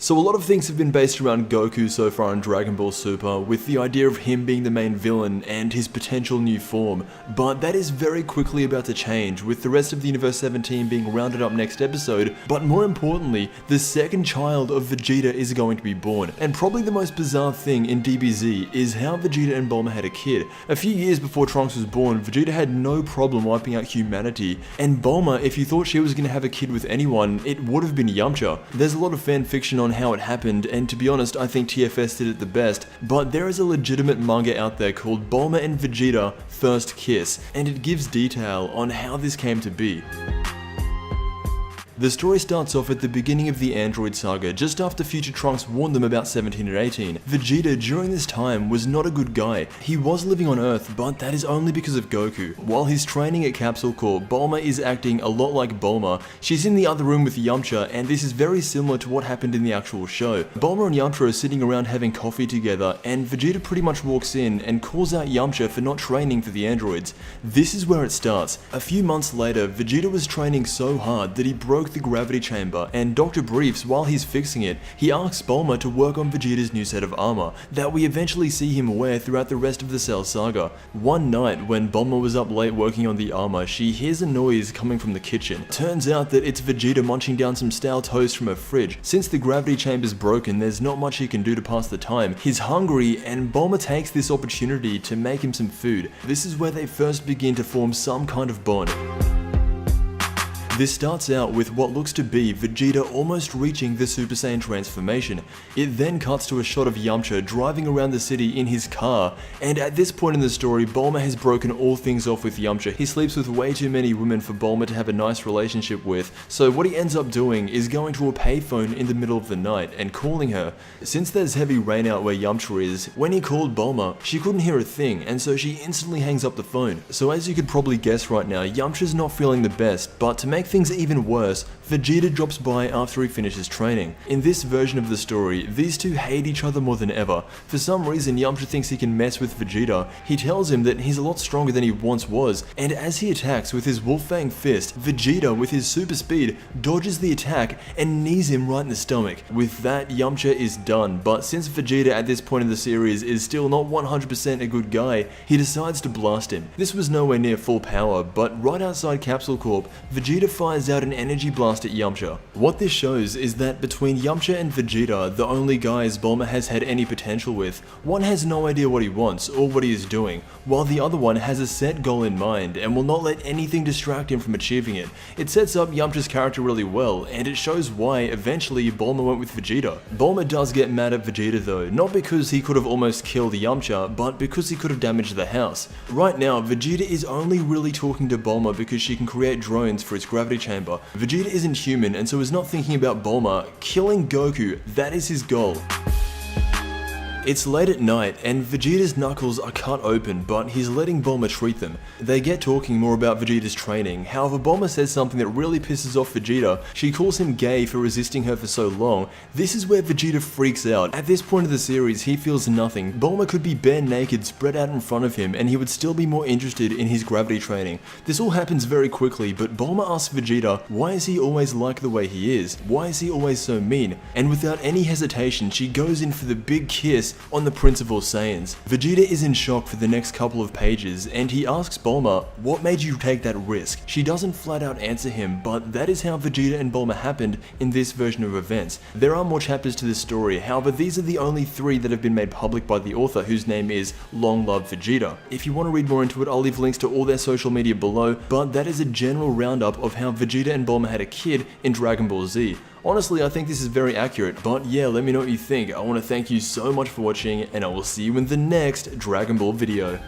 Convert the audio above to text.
So a lot of things have been based around Goku so far in Dragon Ball Super, with the idea of him being the main villain and his potential new form, but that is very quickly about to change, with the rest of the Universe 17 being rounded up next episode, but more importantly, the second child of Vegeta is going to be born. And probably the most bizarre thing in DBZ is how Vegeta and Bulma had a kid. A few years before Trunks was born, Vegeta had no problem wiping out humanity, and Bulma, if you thought she was going to have a kid with anyone, it would have been Yamcha. There's a lot of fan fiction on how it happened, and to be honest, I think TFS did it the best, but there is a legitimate manga out there called Bulma and Vegeta First Kiss, and it gives detail on how this came to be. The story starts off at the beginning of the Android saga, just after future Trunks warned them about 17 and 18. Vegeta, during this time, was not a good guy. He was living on Earth, but that is only because of Goku. While he's training at Capsule Corp, Bulma is acting a lot like Bulma. She's in the other room with Yamcha, and this is very similar to what happened in the actual show. Bulma and Yamcha are sitting around having coffee together, and Vegeta pretty much walks in and calls out Yamcha for not training for the androids. This is where it starts. A few months later, Vegeta was training so hard that he broke the gravity chamber, and Dr. Briefs, while he's fixing it, he asks Bulma to work on Vegeta's new set of armor that we eventually see him wear throughout the rest of the Cell saga. One night, when Bulma was up late working on the armor, she hears a noise coming from the kitchen. Turns out that it's Vegeta munching down some stale toast from her fridge. Since the gravity chamber's broken, there's not much he can do to pass the time. He's hungry, and Bulma takes this opportunity to make him some food. This is where they first begin to form some kind of bond. This starts out with what looks to be Vegeta almost reaching the Super Saiyan transformation. It then cuts to a shot of Yamcha driving around the city in his car, and at this point in the story, Bulma has broken all things off with Yamcha. He sleeps with way too many women for Bulma to have a nice relationship with, so what he ends up doing is going to a payphone in the middle of the night and calling her. Since there's heavy rain out where Yamcha is, when he called Bulma, she couldn't hear a thing, and so she instantly hangs up the phone. So as you could probably guess right now, Yamcha's not feeling the best, but to make things even worse, Vegeta drops by after he finishes training. In this version of the story, these two hate each other more than ever. For some reason, Yamcha thinks he can mess with Vegeta. He tells him that he's a lot stronger than he once was, and as he attacks with his Wolf-Fang fist, Vegeta, with his super speed, dodges the attack and knees him right in the stomach. With that, Yamcha is done, but since Vegeta at this point in the series is still not 100% a good guy, he decides to blast him. This was nowhere near full power, but right outside Capsule Corp, Vegeta fires out an energy blast at Yamcha. What this shows is that between Yamcha and Vegeta, the only guys Bulma has had any potential with, one has no idea what he wants or what he is doing, while the other one has a set goal in mind and will not let anything distract him from achieving it. It sets up Yamcha's character really well, and it shows why eventually Bulma went with Vegeta. Bulma does get mad at Vegeta though, not because he could have almost killed Yamcha, but because he could have damaged the house. Right now, Vegeta is only really talking to Bulma because she can create drones for its gravity chamber. Vegeta isn't human and so is not thinking about Bulma. Killing Goku, that is his goal. It's late at night, and Vegeta's knuckles are cut open, but he's letting Bulma treat them. They get talking more about Vegeta's training. However, Bulma says something that really pisses off Vegeta. She calls him gay for resisting her for so long. This is where Vegeta freaks out. At this point of the series, he feels nothing. Bulma could be bare naked spread out in front of him, and he would still be more interested in his gravity training. This all happens very quickly, but Bulma asks Vegeta, why is he always like the way he is? Why is he always so mean? And without any hesitation, she goes in for the big kiss on the Prince of All Saiyans. Vegeta is in shock for the next couple of pages, and he asks Bulma, what made you take that risk? She doesn't flat out answer him, but that is how Vegeta and Bulma happened in this version of events. There are more chapters to this story, however these are the only 3 that have been made public by the author, whose name is Long Love Vegeta. If you want to read more into it, I'll leave links to all their social media below, but that is a general roundup of how Vegeta and Bulma had a kid in Dragon Ball Z. Honestly, I think this is very accurate, but yeah, let me know what you think. I want to thank you so much for watching, and I will see you in the next Dragon Ball video.